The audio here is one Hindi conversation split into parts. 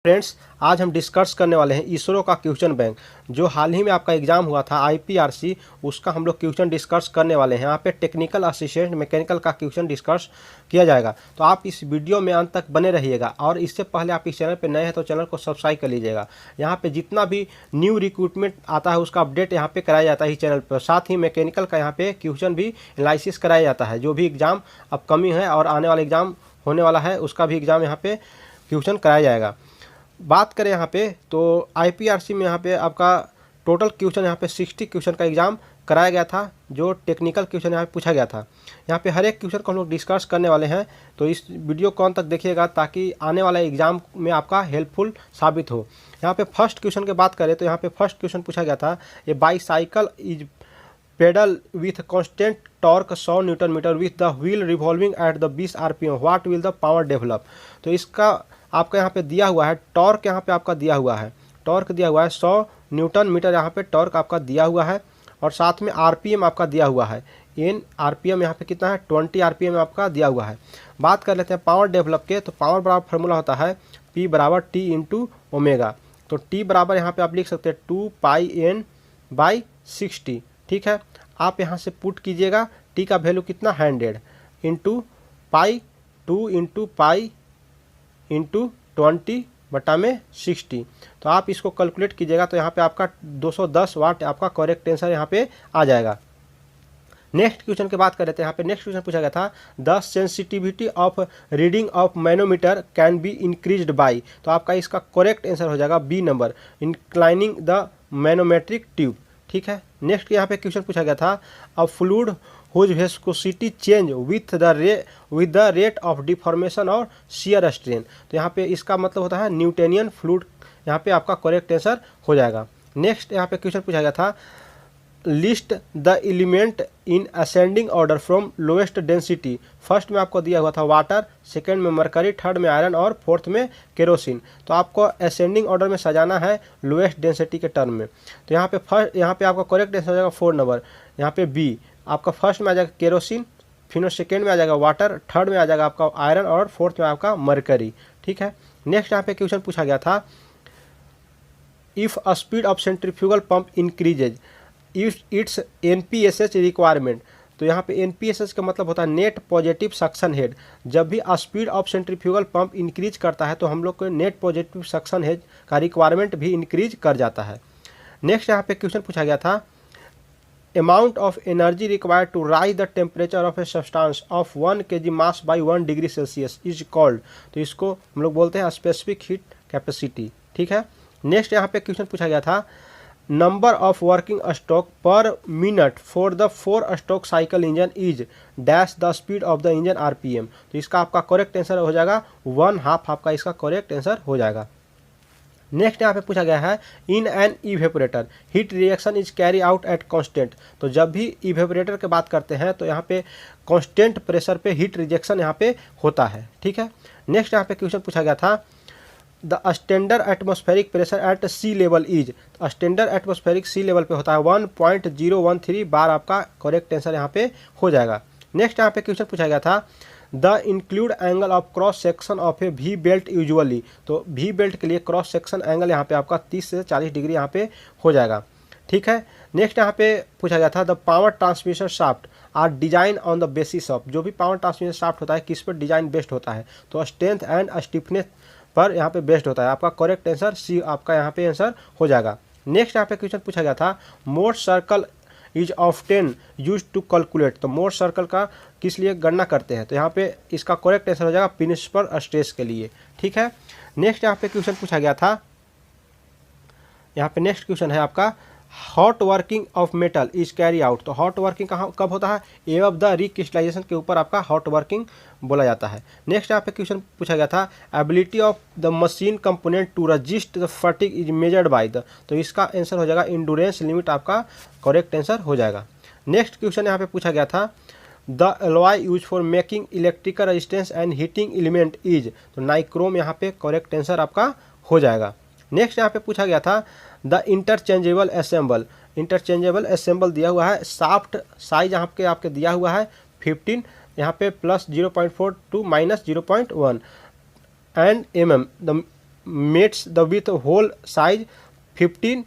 फ्रेंड्स, आज हम डिस्कस करने वाले हैं इसरो का क्वेश्चन बैंक। जो हाल ही में आपका एग्जाम हुआ था आईपीआरसी, उसका हम लोग क्वेश्चन डिस्कस करने वाले हैं। यहाँ पे टेक्निकल असिस्टेंट मैकेनिकल का क्वेश्चन डिस्कस किया जाएगा, तो आप इस वीडियो में अंत तक बने रहिएगा। और इससे पहले आप इस चैनल पर नए हैं तो चैनल को सब्सक्राइब कर लीजिएगा। यहाँ पे जितना भी न्यू रिक्रूटमेंट आता है उसका अपडेट यहाँ पे कराया जाता है इस चैनल पर। साथ ही मैकेनिकल का यहाँ पे क्वेश्चन भी एनालिसिस कराया जाता है। जो भी एग्जाम अपकमिंग है और आने वाला एग्जाम होने वाला है उसका भी एग्जाम यहाँ पे क्वेश्चन कराया जाएगा। बात करें यहाँ पे तो आईपीआरसी में यहाँ पे आपका टोटल क्वेश्चन यहाँ पे 60 क्वेश्चन का एग्जाम कराया गया था। जो टेक्निकल क्वेश्चन यहाँ पे पूछा गया था, यहाँ पे हर एक क्वेश्चन को हम लोग डिस्कस करने वाले हैं। तो इस वीडियो को अंत तक देखिएगा ताकि आने वाला एग्जाम में आपका हेल्पफुल साबित हो। यहाँ पे फर्स्ट क्वेश्चन की बात करें तो यहाँ पे फर्स्ट क्वेश्चन पूछा गया था, ये bicycle is pedal with constant torque 100 newton metre with the wheel revolving at the 20 RPM, what will the power develop. तो इसका आपका यहाँ पे दिया हुआ है टॉर्क, यहाँ पे आपका दिया हुआ है टॉर्क दिया हुआ है 100 न्यूटन मीटर यहाँ पे टॉर्क आपका दिया हुआ है। और साथ में आरपीएम आपका दिया हुआ है, एन आरपीएम यहाँ पे कितना है 20 आरपीएम आपका दिया हुआ है। बात कर लेते हैं पावर डेवलप के, तो पावर बराबर फार्मूला होता है P बराबर T इंटू ओमेगा। तो T बराबर यहाँ पे आप लिख सकते हैं 2 पाई N बाई 60। ठीक है, आप यहाँ से पुट कीजिएगा T का वैल्यू कितना 100 into pi 2 into pi into 20 बटा में 60। तो आप इसको कैलकुलेट कीजिएगा तो यहाँ पे आपका 210 वाट आपका करेक्ट आंसर यहाँ पे आ जाएगा। नेक्स्ट क्वेश्चन की बात कर रहे थे, यहाँ पे नेक्स्ट क्वेश्चन पूछा गया था the sensitivity of reading of manometer can be increased by. तो आपका इसका करेक्ट आंसर हो जाएगा B number, inclining the manometric tube. ठीक है, नेक्स्ट यहाँ पे क्वेश्चन पूछा गया था a fluid whose viscosity change with the rate of deformation और शियर स्ट्रेन। तो यहाँ पे इसका मतलब होता है न्यूटोनियन फ्लूइड, यहाँ पे आपका करेक्ट आंसर हो जाएगा। नेक्स्ट यहाँ पे क्वेश्चन पूछा गया था list the element in ascending order from lowest density. First में आपको दिया हुआ था वाटर, सेकंड में मरकरी, थर्ड में आयरन और फोर्थ में केरोसिन। तो आपको असेंडिंग ऑर्डर में सजाना है लोएस्ट डेंसिटी के टर्म में। तो यहाँ पे आपका करेक्ट आंसर हो जाएगा 4 नंबर, यहाँ पे बी। आपका फर्स्ट में आ जाएगा केरोसिन, फिर सेकेंड में आ जाएगा वाटर, थर्ड में आ जाएगा आपका आयरन और फोर्थ में आपका मरकरी। ठीक है, नेक्स्ट यहाँ पे क्वेश्चन पूछा गया था if a speed of centrifugal pump increases it's NPSH requirement. तो यहाँ पे एनपीएसएच का मतलब होता है नेट पॉजिटिव सक्शन हेड। जब भी speed of centrifugal pump increase करता है तो हम लोग को नेट पॉजिटिव सक्शन हेड का रिक्वायरमेंट भी इंक्रीज कर जाता है। नेक्स्ट यहाँ पे क्वेश्चन पूछा गया था amount of energy required to raise the temperature of a substance of 1 kg mass by 1 degree Celsius is called. तो इसको हम लोग बोलते हैं स्पेसिफिक हीट कैपेसिटी। ठीक है, नेक्स्ट यहाँ पे क्वेश्चन पूछा गया था नंबर ऑफ वर्किंग स्ट्रोक पर minute for the 4 stroke cycle engine is dash the speed of the engine RPM. तो इसका आपका करेक्ट आंसर हो जाएगा 1/2 आपका इसका करेक्ट आंसर हो जाएगा। नेक्स्ट यहाँ पे पूछा गया है in an evaporator heat reaction is carry out at constant. तो जब भी इवेपोरेटर की बात करते हैं तो यहाँ पे कांस्टेंट प्रेशर पे हीट रिजेक्शन यहाँ पे होता है। ठीक है, नेक्स्ट यहाँ पे क्वेश्चन पूछा गया था the standard atmospheric pressure at sea level is. Standard atmospheric sea level पे होता है 1.013 बार, आपका करेक्ट आंसर यहाँ पे हो जाएगा। नेक्स्ट यहाँ पे क्वेश्चन पूछा गया था the include angle of cross section of A V belt usually. तो वी बेल्ट के लिए क्रॉस सेक्शन एंगल यहाँ पे आपका 30 से 40 डिग्री यहाँ पे हो जाएगा। ठीक है, नेक्स्ट यहाँ पे पूछा गया था the power transmission shaft are design on the basis of. जो भी पावर ट्रांसमिशन शाफ्ट होता है किस पर डिजाइन बेस्ड होता है, तो स्ट्रेंथ एंड स्टिफनेस पर यहाँ पे बेस्ड होता है। आपका करेक्ट आंसर सी आपका यहाँ पे आंसर हो जाएगा। नेक्स्ट यहाँ पे क्वेश्चन पूछा गया था Mohr circle is often use to calculate. तो मोर सर्कल का किस लिए गणना करते हैं, तो यहाँ पे इसका करेक्ट आंसर हो जाएगा प्रिंसिपल स्ट्रेस के लिए। ठीक है, नेक्स्ट यहाँ पे क्वेश्चन पूछा गया था, यहाँ पे नेक्स्ट क्वेश्चन है आपका hot working of metal is carry out. तो हॉट वर्किंग कब होता है, एवं द रिक्रिस्टलाइजेशन के ऊपर आपका हॉट वर्किंग बोला जाता है। नेक्स्ट यहाँ पे क्वेश्चन पूछा गया था ability of the machine component to resist the fatigue is measured by the. तो इसका आंसर हो जाएगा इंडोरेंस लिमिट, आपका करेक्ट आंसर हो जाएगा। नेक्स्ट क्वेश्चन यहाँ पे पूछा गया था the alloy use for making electrical resistance and heating element is. तो नाइक्रोम यहाँ पे करेक्ट आंसर आपका हो जाएगा। नेक्स्ट यहाँ पे पूछा गया था द इंटरचेंजेबल असेंबल दिया हुआ है, साफ्ट साइज यहाँ पे आपके दिया हुआ है 15, यहाँ पे +0.4 to -0.1 and the mates the with hole size 15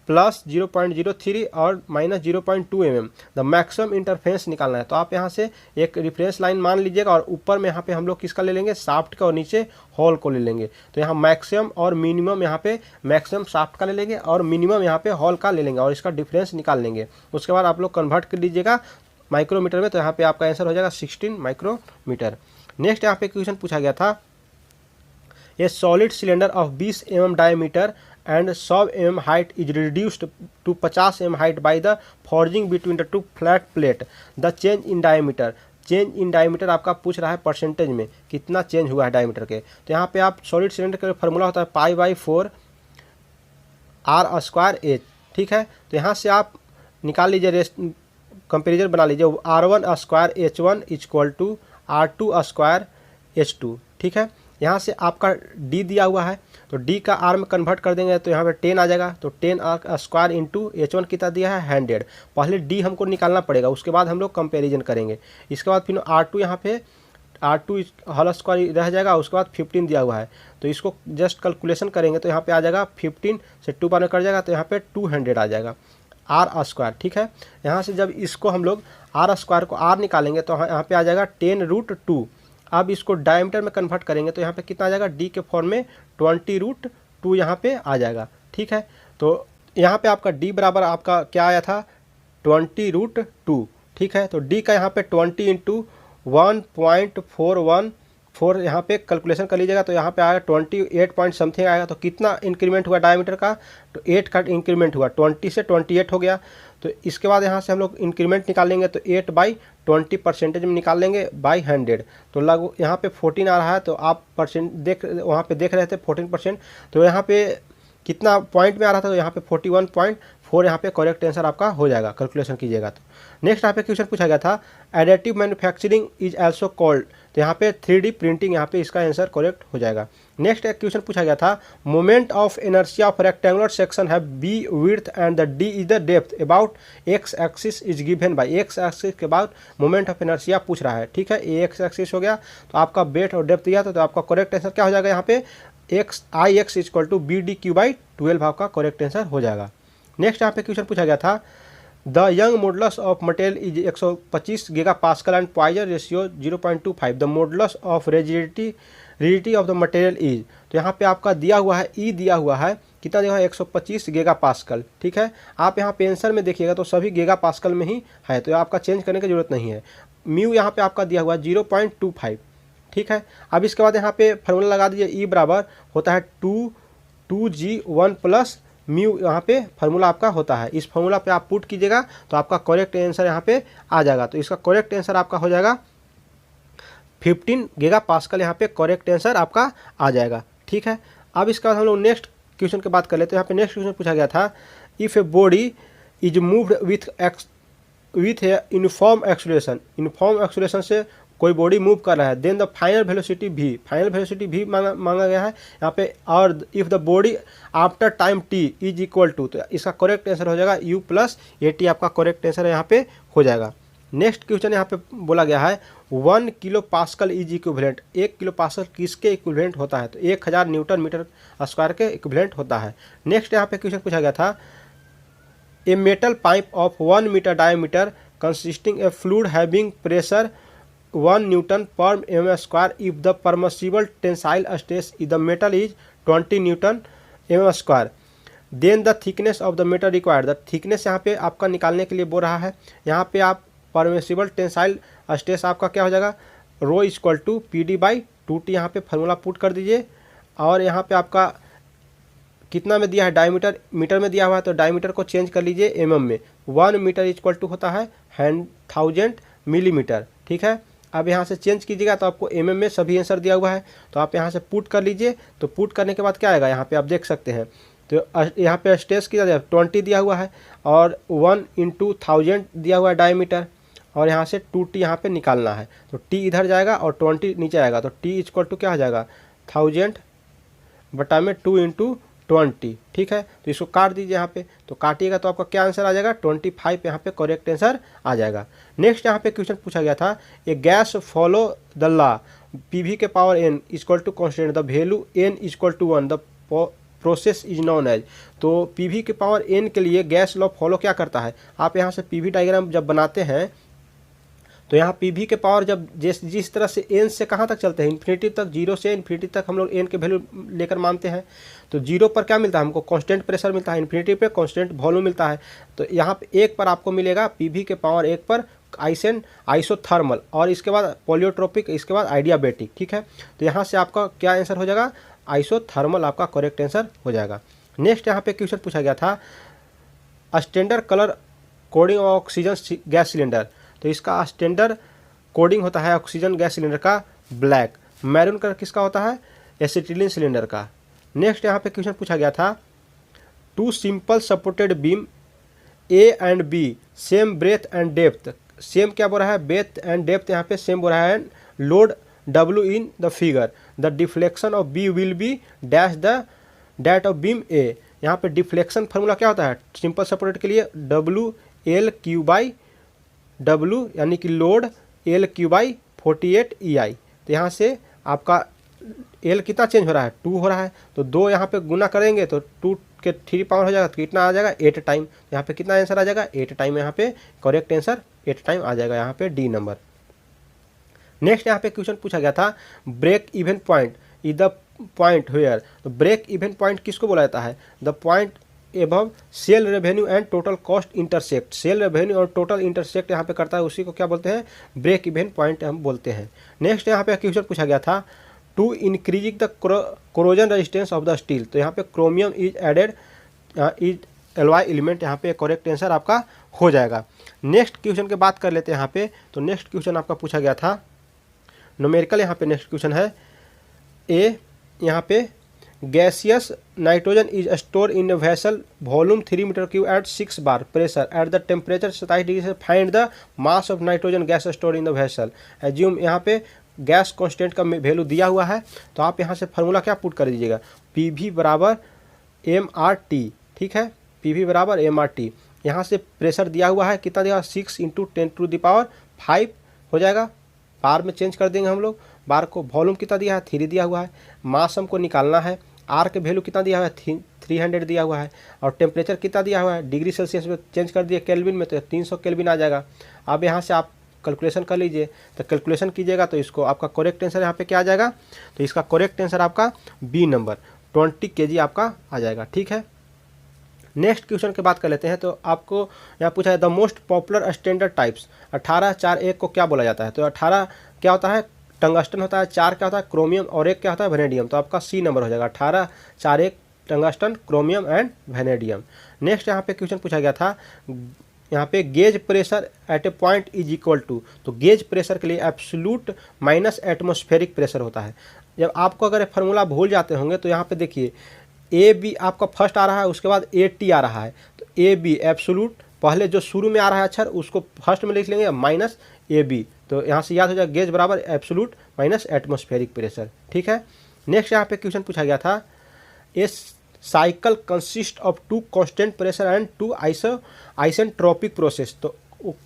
plus 0.03 और minus 0.2 mm। The maximum interference निकालना है। तो आप यहाँ से एक रिफरेंस लाइन मान लीजिएगा और ऊपर में यहाँ पे हम लोग किसका ले लेंगे, शाफ्ट का, और नीचे हॉल को ले लेंगे। तो यहाँ मैक्सिमम और मिनिमम, यहाँ पे मैक्सिमम शाफ्ट का ले लेंगे और मिनिमम यहाँ पे हॉल का ले लेंगे और इसका डिफरेंस निकाल लेंगे। उसके बाद आप लोग कन्वर्ट कर लीजिएगा माइक्रोमीटर में, तो यहाँ पे आपका आंसर हो जाएगा 16 माइक्रोमीटर। नेक्स्ट यहाँ पे क्वेश्चन पूछा गया था, ए solid cylinder of 20 mm diameter and 100 mm height is reduced to 50 mm height by the forging between the two flat plate। The change in diameter, change in diameter आपका पूछ रहा है परसेंटेज में कितना चेंज हुआ है डायमीटर के। तो यहाँ पे आप सॉलिड सिलेंडर का फॉर्मूला होता है π/4 r²h, ठीक है। तो यहाँ से आप निकाल लीजिए, कंपेरिजन बना लीजिए, r1² h1 = r2² h2, ठीक है। यहाँ से आपका d दिया हुआ है तो d का r में कन्वर्ट कर देंगे तो यहाँ पे 10 आ जाएगा। तो 10r² इंटू h1 कितना दिया है 100। पहले d हमको निकालना पड़ेगा, उसके बाद हम लोग कंपेरिजन करेंगे। इसके बाद फिर r2 यहाँ पे r2 होल स्क्वायर रह जाएगा, उसके बाद 15 दिया हुआ है तो इसको जस्ट कैलकुलेशन करेंगे तो यहाँ पे आ जाएगा 15 से 2 बार में कट जाएगा तो यहाँ पे 200 आ जाएगा r², ठीक है। यहाँ से जब इसको हम लोग r² को r निकालेंगे तो यहाँ पे आ जाएगा 10√2। अब इसको डायमीटर में कन्वर्ट करेंगे तो यहाँ पे कितना आ जाएगा, d के फॉर्म में 20√2 यहाँ पे आ जाएगा, ठीक है। तो यहाँ पे आपका d बराबर आपका क्या आया था 20√2, ठीक है। तो d का यहाँ पे 20 इंटू 1.414 यहाँ पे कैलकुलेशन कर लीजिएगा तो यहाँ पे आएगा 28 पॉइंट समथिंग आएगा। तो कितना इंक्रीमेंट हुआ डायमीटर का, तो 8 का इंक्रीमेंट हुआ, 20 से 28 हो गया। तो इसके बाद यहाँ से हम लोग इंक्रीमेंट निकालेंगे तो 8/20 परसेंटेज में निकाल लेंगे बाई 100। तो लगभग यहाँ पे 14 आ रहा है, तो आप परसेंट वहाँ पे देख रहे थे 14%, तो यहाँ पे कितना पॉइंट में आ रहा था, तो यहाँ पे 41.4 यहाँ पे करेक्ट आंसर आपका हो जाएगा कैलकुलेशन कीजिएगा तो। नेक्स्ट यहाँ पे क्वेश्चन पूछा गया था, additive manufacturing is also called, तो यहाँ पे 3D प्रिंटिंग, यहाँ पे इसका आंसर करेक्ट हो जाएगा। नेक्स्ट एक क्वेश्चन पूछा गया था, moment of inertia of rectangular section है b width and the d is the depth about x axis is given by, x axis के बाद मोमेंट ऑफ इनर्शिया पूछ रहा है, ठीक है। a x एक्सिस हो गया तो आपका ब्रेथ और डेप्थ दिया तो आपका करेक्ट आंसर क्या हो जाएगा, यहाँ पे ix = bdq/12 आपका करेक्ट आंसर हो जाएगा। नेक्स्ट यहाँ पे क्वेश्चन पूछा गया था, the young modulus of material is 125 GPa and Poisson ratio 0.25। The modulus of rigidity of the material is, तो यहाँ पे आपका दिया हुआ है ई दिया हुआ है, कितना दिया हुआ है 125 GPa, ठीक है। आप यहाँ पे आंसर में देखिएगा तो सभी GPa में ही है, तो आपका चेंज करने की जरूरत नहीं है। म्यू यहाँ पे आपका दिया हुआ है 0.25, ठीक है। अब इसके बाद यहाँ पे फार्मूला लगा दीजिए, ई बराबर होता है 2g1 प्लस म्यू, यहाँ पे फार्मूला आपका होता है। इस फार्मूला पे आप पुट कीजिएगा तो आपका करेक्ट आंसर यहाँ पे आ जाएगा। तो इसका करेक्ट आंसर आपका हो जाएगा 15 GPa, यहाँ पे करेक्ट आंसर आपका आ जाएगा, ठीक है। अब इसके बाद हम लोग नेक्स्ट क्वेश्चन की बात कर लेते हैं। यहाँ पे नेक्स्ट क्वेश्चन पूछा गया था, if a body is moved with a uniform acceleration से कोई बॉडी मूव कर रहा है, then the final velocity v मांगा गया है यहाँ पे। और if the body after time t is equal to, तो इसका करेक्ट आंसर हो जाएगा u + at, आपका करेक्ट आंसर यहाँ पे हो जाएगा। नेक्स्ट क्वेश्चन यहाँ पे बोला गया है 1 kPa इज इक्विवेलेंट, 1 kPa किसके इक्विवेलेंट होता है, तो 1000 Nm² के इक्विवेलेंट होता है। नेक्स्ट यहाँ पे क्वेश्चन पूछा गया था, a metal pipe of 1 metre diameter consisting a fluid having pressure 1 Nm/mm² if the permissible tensile stress in the metal is 20 Nm/mm², then the thickness of the metal required, the thickness यहाँ पे आपका निकालने के लिए बोल रहा है। यहाँ पे आप परमिसिबल टेंसाइल स्ट्रेस आपका क्या हो जाएगा, ρ = PD/2T, यहाँ पे फार्मूला पुट कर दीजिए। और यहाँ पे आपका कितना में दिया है, डायमीटर मीटर में दिया हुआ है तो डायमीटर को चेंज कर लीजिए mm में। 1 मीटर = होता है 1000 मिलीमीटर, ठीक है। अब यहाँ से चेंज कीजिएगा तो आपको mm में सभी आंसर दिया हुआ है, तो आप यहाँ से पुट कर लीजिए। तो पुट करने के बाद क्या आएगा, यहाँ पे आप देख सकते हैं। तो यहाँ पे स्ट्रेस किया जाए 20 दिया हुआ है और 1 × 1000 दिया हुआ है डायमीटर, और यहाँ से 2T यहाँ पे निकालना है। तो T इधर जाएगा और 20 नीचे आएगा, तो T = क्या हो जाएगा 1000 बटा में 2 × 20, ठीक है। तो इसको काट दीजिए यहाँ पे, तो काटिएगा तो आपका क्या आंसर आ जाएगा 25, यहाँ पे करेक्ट आंसर आ जाएगा। नेक्स्ट यहाँ पे क्वेश्चन पूछा गया था, a gas follow the law p के power n equal to constant, the value n equal to 1, the process is known as. तो पी के पावर n के लिए गैस लॉ फॉलो क्या करता है, आप यहाँ से पी डायग्राम जब बनाते हैं तो यहाँ पी के पावर जब जिस तरह से n से कहाँ तक चलते हैं, इन्फिनिटी तक, जीरो से इन्फिनिटी तक हम लोग n के वैल्यू लेकर मानते हैं। तो जीरो पर क्या मिलता है हमको, कांस्टेंट प्रेशर मिलता है, इन्फिनिटी पे कांस्टेंट वॉल्यूम मिलता है। तो यहाँ पे एक पर आपको मिलेगा पी के पावर एक पर आइसोथर्मल, और इसके बाद पॉलियोट्रोपिक, इसके बाद आइडियाबैटिक। ठीक है, तो यहाँ से आपका क्या आंसर हो जाएगा, आइसोथर्मल आपका करेक्ट आंसर हो जाएगा। नेक्स्ट यहाँ पे क्वेश्चन पूछा गया था standard colour coding oxygen gas cylinder. तो इसका स्टैंडर्ड कोडिंग होता है ऑक्सीजन गैस सिलेंडर का ब्लैक, मैरून कलर किसका होता है, एसिटिलीन सिलेंडर का। नेक्स्ट यहाँ पे क्वेश्चन पूछा गया था two simple supported beam A and B same breadth and depth, same क्या बोल रहा है, ब्रेथ एंड डेप्थ यहाँ पे सेम बोल रहा है, load W in the figure, the deflection of B will be dash the that of beam A। यहाँ पे डिफ्लेक्शन फार्मूला क्या होता है सिंपल सपोर्टेड के लिए, W यानी कि लोड L/48 EI। तो यहाँ से आपका L कितना चेंज हो रहा है, 2 हो रहा है, तो 2 यहाँ पे गुना करेंगे तो 2 के 3 पावर हो जाएगा, तो कितना आ जाएगा 8 टाइम। यहाँ पे कितना आंसर आ जाएगा 8 टाइम, यहाँ पे करेक्ट आंसर 8 टाइम आ जाएगा, यहाँ पे डी नंबर। नेक्स्ट यहाँ पे क्वेश्चन पूछा गया था break even point is the point where. तो ब्रेक इवन पॉइंट किसको बोला जाता है, the point above sale revenue and total cost intersect, sale revenue और टोटल इंटरसेक्ट यहाँ पे करता है, उसी को क्या बोलते हैं, ब्रेक इवन पॉइंट हम बोलते हैं। नेक्स्ट यहाँ पे क्वेश्चन पूछा गया था to increasing the corrosion resistance of the steel. तो यहाँ पे chromium is added is alloy element, यहाँ पे करेक्ट आंसर आपका हो जाएगा। नेक्स्ट क्वेश्चन की बात कर लेते हैं यहाँ पे। तो नेक्स्ट क्वेश्चन आपका पूछा गया था न्यूमेरिकल, यहाँ पे नेक्स्ट क्वेश्चन है ए, यहाँ पे gaseous nitrogen is store in vessel volume 3 metre cube at 6 bar pressure at the temperature 27 degree से find the mass of nitrogen gas store in the vessel. Assume यहाँ पे गैस कांस्टेंट का वैल्यू दिया हुआ है, तो आप यहाँ से फार्मूला क्या पुट कर दीजिएगा, PV बराबर MRT। ठीक है, PV बराबर MRT। यहाँ से प्रेशर दिया हुआ है, कितना दिया, 6 × 10⁵ हो जाएगा, बार में चेंज कर देंगे हम लोग, बार को वॉल्यूम कितना दिया है 3 दिया हुआ है, मास हमको निकालना है, आर के वैल्यू कितना दिया हुआ है 300 दिया हुआ है, और टेम्परेचर कितना दिया हुआ है डिग्री सेल्सियस में चेंज कर दिए केल्विन में, तो 300 केल्विन आ जाएगा। अब यहाँ से आप कैलकुलेशन कर लीजिए, तो कैलकुलेशन कीजिएगा तो इसको आपका करेक्ट आंसर यहाँ पे क्या आ जाएगा, तो इसका करेक्ट आंसर आपका बी नंबर 20 kg आपका आ जाएगा। ठीक है, नेक्स्ट क्वेश्चन की बात कर लेते हैं। तो आपको यहाँ पूछा है the most popular standard types 18-4-1 को क्या बोला जाता है। तो 18 क्या होता है, टंगस्टन होता है, 4 क्या होता है, क्रोमियम, और 1 क्या होता है, वेनेडियम। तो आपका सी नंबर हो जाएगा 18-4-1 tungsten, chromium and vanadium. Next यहाँ पे क्वेश्चन पूछा गया था यहाँ पे gauge pressure at a point is equal to. तो गेज प्रेशर के लिए एब्सोल्यूट माइनस एटमॉस्फेरिक प्रेशर होता है। जब आपको अगर फार्मूला भूल जाते होंगे तो यहाँ पे देखिए AB आपका फर्स्ट आ रहा है, उसके बाद AT आ रहा है, तो AB एब्सोल्यूट, पहले जो शुरू में आ रहा है अक्षर उसको फर्स्ट में लिख लेंगे माइनस AB, तो यहाँ से याद हो जाएगा गेज बराबर एब्सोल्यूट माइनस एटमॉस्फेरिक प्रेशर। ठीक है, नेक्स्ट यहाँ पे क्वेश्चन पूछा गया था a cycle consist of 2 constant pressure and 2 isentropic process. तो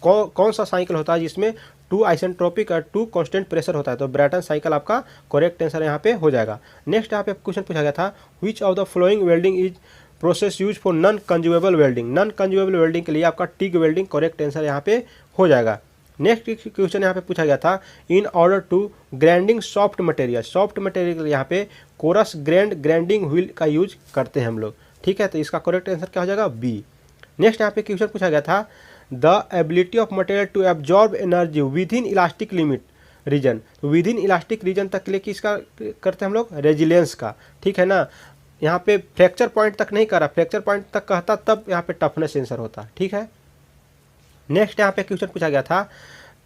कौन सा साइकिल होता है जिसमें 2 आइसेंट्रोपिक और 2 कांस्टेंट प्रेशर होता है, तो ब्रैटन साइकिल आपका करेक्ट आंसर यहाँ पे हो जाएगा। नेक्स्ट यहाँ पे क्वेश्चन पूछा गया था which of the flowing welding is process use for non consumable welding. Non consumable welding के लिए आपका टिग वेल्डिंग करेक्ट आंसर यहाँ पे हो जाएगा। नेक्स्ट क्वेश्चन यहाँ पे पूछा गया था in order to grinding soft material. Soft material यहाँ पे कोरस ग्राइंडिंग व्हील का यूज करते हैं हम लोग। ठीक है, तो इसका करेक्ट आंसर क्या हो जाएगा, बी। नेक्स्ट यहाँ पे क्वेश्चन पूछा गया था the ability of material to absorb energy within elastic limit region. तो विद इन इलास्टिक रीजन तक के लिए किसका करते हैं हम लोग, रेजिलियंस का। ठीक है ना, यहाँ पे फ्रैक्चर पॉइंट तक नहीं करा, फ्रैक्चर पॉइंट तक कहता तब यहाँ पे टफनेस आंसर होता। ठीक है, नेक्स्ट यहाँ पे क्वेश्चन पूछा गया था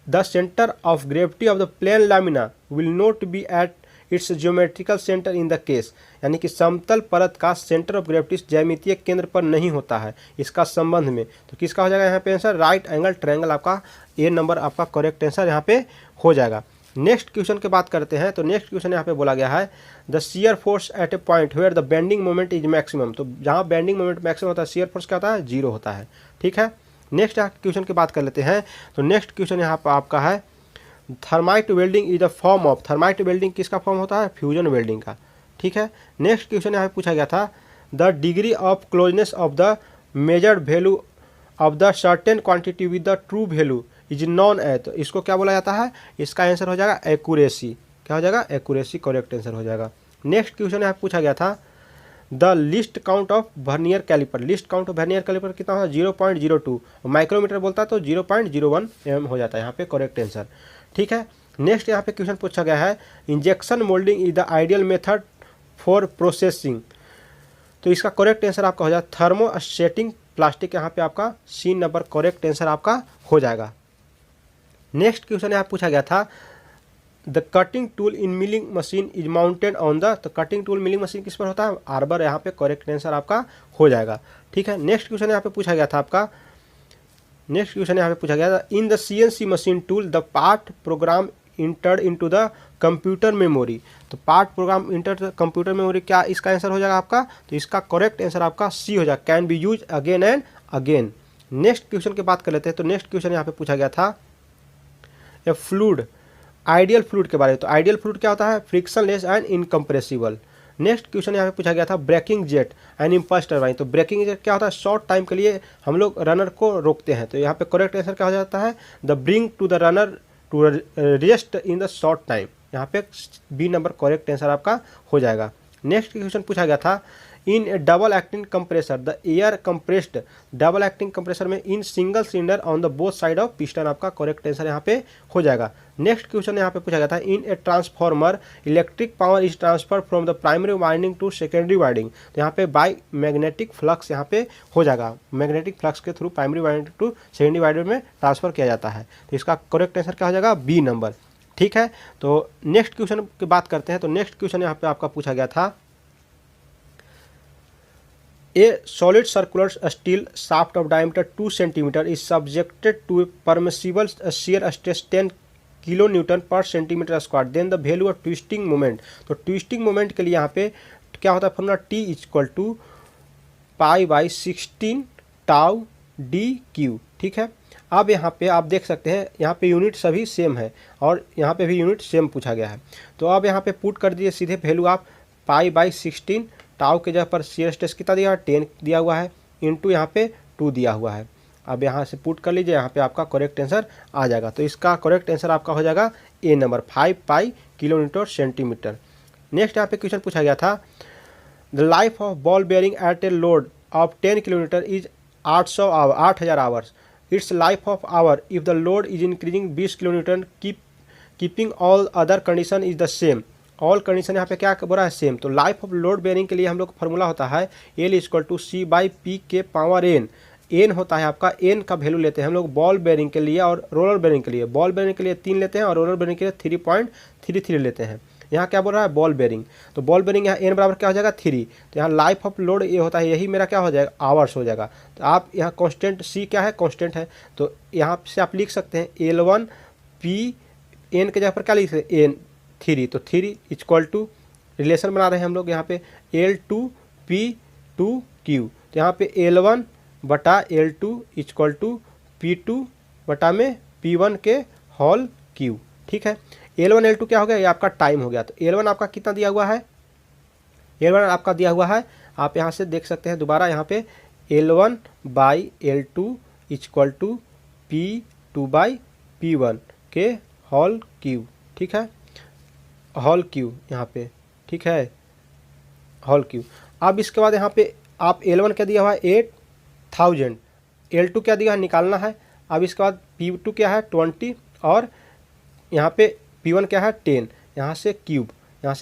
the centre of gravity of the plane lamina will not be at its geometrical centre in the case. यानी कि समतल परत का सेंटर ऑफ ग्रेविटी ज्यामितीय केंद्र पर नहीं होता है इसका संबंध में। तो किसका हो जाएगा यहाँ पे आंसर, राइट एंगल ट्रायंगल आपका ए नंबर आपका करेक्ट आंसर यहाँ पे हो जाएगा। नेक्स्ट क्वेश्चन की बात करते हैं। तो नेक्स्ट क्वेश्चन यहाँ पे बोला गया है the shear force at a point where the bending moment is maximum. तो जहाँ बेंडिंग मोमेंट मैक्सिमम होता है शियर फोर्स क्या होता है, 0 होता है। ठीक है, नेक्स्ट क्वेश्चन की बात कर लेते हैं। तो नेक्स्ट क्वेश्चन यहाँ पर आपका है thermite welding is the form of, thermite welding किसका फॉर्म होता है, फ्यूजन वेल्डिंग का। ठीक है, नेक्स्ट क्वेश्चन यहाँ पे पूछा गया था the degree of closeness of the measured value of the certain quantity with the true value is non A, तो इसको क्या बोला जाता है, इसका आंसर हो जाएगा एक्यूरेसी। क्या हो जाएगा, एक्यूरेसी करेक्ट आंसर हो जाएगा। नेक्स्ट क्वेश्चन यहाँ पूछा गया था the least count of vernier caliper, least count of vernier caliper कितना होता है 0.02, माइक्रोमीटर बोलता है तो 0.01 mm हो जाता है यहाँ पे करेक्ट आंसर। ठीक है, नेक्स्ट यहाँ पे क्वेश्चन पूछा गया है injection moulding is the ideal method for processing, तो इसका करेक्ट आंसर आपका हो जाएगा थर्मोस्टेटिंग प्लास्टिक, यहाँ पे आपका सी नंबर करेक्ट आंसर आपका हो जाएगा। नेक्स्ट क्वेश्चन यहाँ पूछा गया था the cutting tool in milling machine is mounted on the, तो कटिंग टूल मिलिंग मशीन किस पर होता है, आर्बर, यहाँ पे करेक्ट आंसर आपका हो जाएगा। ठीक है, नेक्स्ट क्वेश्चन यहाँ पे पूछा गया था आपका, नेक्स्ट क्वेश्चन यहाँ पे पूछा गया था in the CNC machine tool the part program entered into the computer memory, तो part program enter computer memory, क्या इसका आंसर हो जाएगा आपका, तो इसका करेक्ट आंसर आपका सी हो जाएगा, can be use again and again. Next question की बात कर लेते हैं, तो नेक्स्ट क्वेश्चन यहाँ पे पूछा गया था ए फ्लूड, आइडियल फ्लूड के बारे में, तो आइडियल फ्लूड क्या होता है, frictionless and incompressible. Next question यहाँ पे पूछा गया था braking jet and impulse turbine, तो ब्रेकिंग जेट क्या होता है, शॉर्ट टाइम के लिए हम लोग रनर को रोकते हैं, तो यहाँ पे करेक्ट आंसर क्या हो जाता है the bring to the runner to rest in the short time, यहाँ पे बी नंबर करेक्ट आंसर आपका हो जाएगा। नेक्स्ट क्वेश्चन पूछा गया था in a double acting compressor the air compressed, double acting compressor में in single cylinder on the both side of piston, आपका करेक्ट आंसर यहाँ पे हो जाएगा। नेक्स्ट क्वेश्चन यहाँ पे पूछा गया था in a transformer electric power is transfer from the primary winding to secondary winding, तो यहाँ पे बाई मैग्नेटिक फ्लक्स यहाँ पे हो जाएगा, मैग्नेटिक फ्लक्स के through primary winding to secondary winding में ट्रांसफर किया जाता है, तो इसका करेक्ट आंसर क्या हो जाएगा, बी नंबर। ठीक है, तो नेक्स्ट क्वेश्चन की बात करते हैं, तो नेक्स्ट क्वेश्चन यहाँ पे आपका पूछा गया था A solid circular steel shaft of diameter 2 cm is subjected to a permissible shear stress 10 kN per centimeter square. Then the value of twisting moment. तो ट्विस्टिंग मोमेंट के लिए यहाँ पे क्या होता है formula T equal to π/16 tau D cube. ठीक है, अब यहाँ पे आप देख सकते हैं यहाँ पे यूनिट सभी सेम है और यहाँ पे भी यूनिट सेम पूछा गया है, तो अब यहाँ पे पुट कर दीजिए सीधे वैल्यू आप π/16 टाउ के जगह पर शियर स्ट्रेस कितना दिया है 10 दिया हुआ है इंटू यहाँ पे 2 दिया हुआ है। अब यहाँ से पुट कर लीजिए, यहाँ पे आपका करेक्ट आंसर आ जाएगा, तो इसका करेक्ट आंसर आपका हो जाएगा A number 5 pi kilometre centimetre. Next यहाँ पे क्वेश्चन पूछा गया था the life of ball bearing at a load of 10 kilometre is 8000 hours, its life of hour if the load is increasing 20 kilometre keeping all other condition is the same, all condition यहाँ पे क्या बोला है सेम, तो लाइफ ऑफ लोड बेयरिंग के लिए हम लोग फॉर्मूला होता है एल इक्वल टू C/P के पावर एन, एन होता है आपका, एन का वैल्यू लेते हैं हम लोग बॉल बेयरिंग के लिए और रोलर बेयरिंग के लिए, बॉल बेयरिंग के लिए 3 लेते हैं और रोलर बेयरिंग के लिए 3.33 लेते हैं। यहाँ क्या बोल रहा है बॉल बेयरिंग, तो बॉल बेयरिंग यहाँ एन बराबर क्या हो जाएगा 3, तो यहाँ लाइफ ऑफ लोड ये होता है, यही मेरा क्या हो जाएगा आवर्स हो जाएगा, तो आप यहाँ कॉन्स्टेंट सी क्या है कॉन्स्टेंट है, तो यहाँ से आप लिख सकते हैं L1 P एन के जगह पर क्या लिख सकते हैं एन 3, तो 3 इक्वल टू रिलेशन बना रहे हैं हम लोग यहाँ पे L2 P2Q, तो यहाँ पे L1 बटा L2 इक्वल टू P2 बटा में P1 के होल Q। ठीक है, L1 L2 क्या हो गया, ये आपका टाइम हो गया, तो L1 आपका कितना दिया हुआ है, L1 आपका दिया हुआ है, आप यहाँ से देख सकते हैं दोबारा यहाँ पे L1 by L2 equal to P2 P1 के होल Q। ठीक है, होल क्यू यहाँ पे, ठीक है होल क्यू। अब इसके बाद यहाँ पे आप L1 क्या दिया हुआ है 8000, L2 क्या दिया है निकालना है, अब इसके बाद P2 क्या है 20 और यहाँ पे P1 क्या है 10, यहाँ से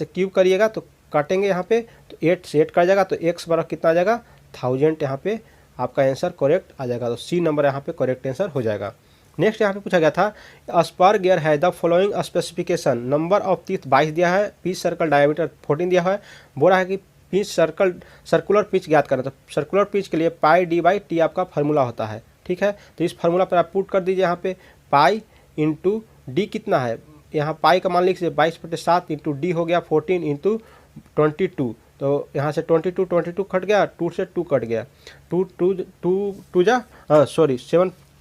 क्यूब करिएगा तो काटेंगे यहाँ पे तो 8 से 8 कर जाएगा, तो x बराबर कितना आ जाएगा 1000, यहाँ पे आपका आंसर करेक्ट आ जाएगा, तो सी नंबर यहाँ पे करेक्ट आंसर हो जाएगा। नेक्स्ट यहाँ पे पूछा गया था स्पर गियर है the following specification, number of teeth 22 दिया है, पिच सर्कल डायमीटर 14 दिया है, बोला है कि पिच सर्कुलर पिच ज्ञात करना, तो सर्कुलर पिच के लिए πD/T आपका फार्मूला होता है। ठीक है, तो इस फार्मूला पर आप पुट कर दीजिए, यहाँ पे पाई इंटू डी कितना है, यहाँ पाई का मान लीजिए 22/7 इंटू डी हो गया 14 इंटू 22, तो यहाँ से 22 कट गया, 2 से 2 कट गया, 7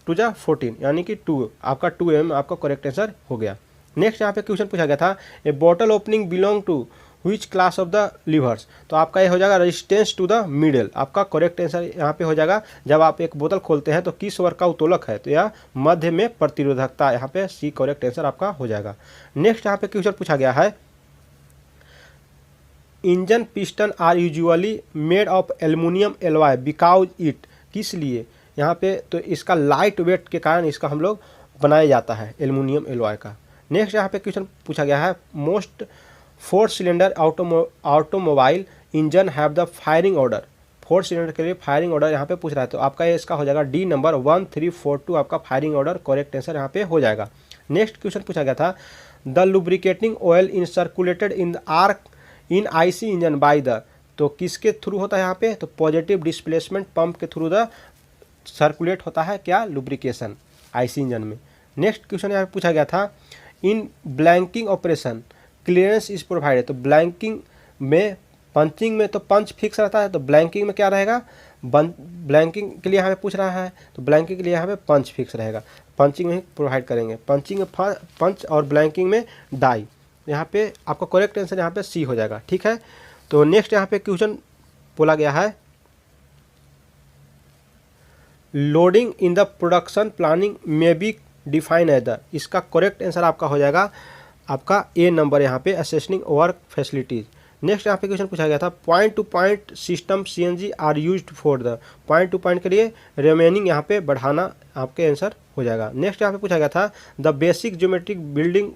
2 जा 14 यानी कि 2 आपका 2 mm आपका करेक्ट आंसर हो गया। नेक्स्ट यहाँ पे क्वेश्चन पूछा गया था, a bottle opening belong to which class of the levers. तो आपका ये हो जाएगा रेजिस्टेंस टू द मिडल। आपका करेक्ट आंसर यहाँ पे हो जाएगा, जब आप एक बोतल खोलते हैं तो किस वर्ग का उत्तोलक है, तो यह मध्य में प्रतिरोधकता, यहाँ पे सी करेक्ट आंसर आपका हो जाएगा। नेक्स्ट यहाँ पे क्वेश्चन पूछा गया है, engine piston are usually made of aluminium alloy because it, किस लिए, यहाँ पे तो इसका लाइट वेट के कारण इसका हम लोग बनाया जाता है एल्युमिनियम एलॉय का। नेक्स्ट यहाँ पे क्वेश्चन पूछा गया है, most 4 cylinder automobile engine have the firing order. 4 cylinder के लिए फायरिंग ऑर्डर यहाँ पे पूछ रहा है, तो आपका इसका हो जाएगा डी नंबर 1342 आपका फायरिंग ऑर्डर करेक्ट आंसर यहाँ पे हो जाएगा। नेक्स्ट क्वेश्चन पूछा गया था, the lubricating oil in circulated in the arc in IC engine by the, तो किसके थ्रू होता है यहाँ पे, तो पॉजिटिव डिस्प्लेसमेंट पंप के थ्रू द सर्कुलेट होता है क्या, लुब्रिकेशन आईसी इंजन में। नेक्स्ट क्वेश्चन यहाँ पे पूछा गया था, in blanking operation clearance is provided. तो ब्लैंकिंग में, पंचिंग में तो पंच फिक्स रहता है, तो ब्लैंकिंग में क्या रहेगा, ब्लैंकिंग के लिए यहाँ पे पूछ रहा है, तो ब्लैंकिंग के लिए यहाँ पे पंच फिक्स रहेगा, पंचिंग में ही प्रोवाइड करेंगे, पंचिंग में पंच और ब्लैंकिंग में डाई। यहाँ पे आपका करेक्ट आंसर यहाँ पे सी हो जाएगा, ठीक है। तो नेक्स्ट यहाँ पे क्वेश्चन बोला गया है, loading in the production planning में बी डिफाइन है द, इसका करेक्ट आंसर आपका हो जाएगा आपका ए नंबर यहाँ पे असेसनिंग वर्क फैसिलिटीज। नेक्स्ट यहाँ पे क्वेश्चन पूछा गया था, point to point system CNC are used for the, point to point के लिए रिमेनिंग यहाँ पे बढ़ाना आपके आंसर हो जाएगा। नेक्स्ट यहाँ पे पूछा गया था, the basic geometric building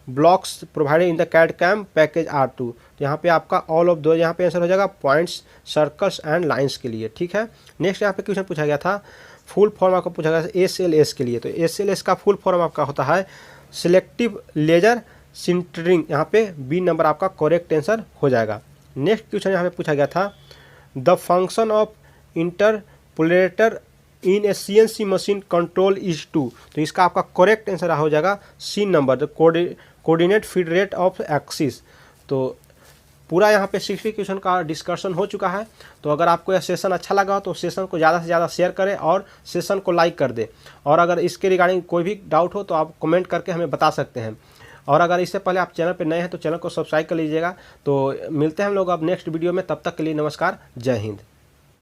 blocks provided in the CAD CAM package are to, तो यहाँ पे आपका ऑल ऑफ दो यहाँ पे आंसर हो जाएगा पॉइंट्स सर्कल्स एंड लाइंस के लिए, ठीक है। नेक्स्ट यहाँ पे क्वेश्चन पूछा गया था, फुल फॉर्म आपको पूछा गया SLS के लिए, तो SLS का फुल फॉर्म आपका होता है सिलेक्टिव लेजर सिंटरिंग, यहाँ पे बी नंबर आपका करेक्ट आंसर हो जाएगा। नेक्स्ट क्वेश्चन यहाँ पे पूछा गया था, the function of interpolator in a CNC machine control is to, तो इसका आपका करेक्ट आंसर हो जाएगा C number, the coordinate feed rate of axis. तो पूरा यहाँ पे 60 क्वेश्चन का डिस्कशन हो चुका है। तो अगर आपको यह सेशन अच्छा लगा हो तो सेशन को ज़्यादा से ज़्यादा शेयर करें और सेशन को लाइक कर दें, और अगर इसके रिगार्डिंग कोई भी डाउट हो तो आप कमेंट करके हमें बता सकते हैं। और अगर इससे पहले आप चैनल पर नए हैं तो चैनल को सब्सक्राइब कर लीजिएगा। तो मिलते हैं हम लोग अब नेक्स्ट वीडियो में, तब तक के लिए नमस्कार, जय हिंद।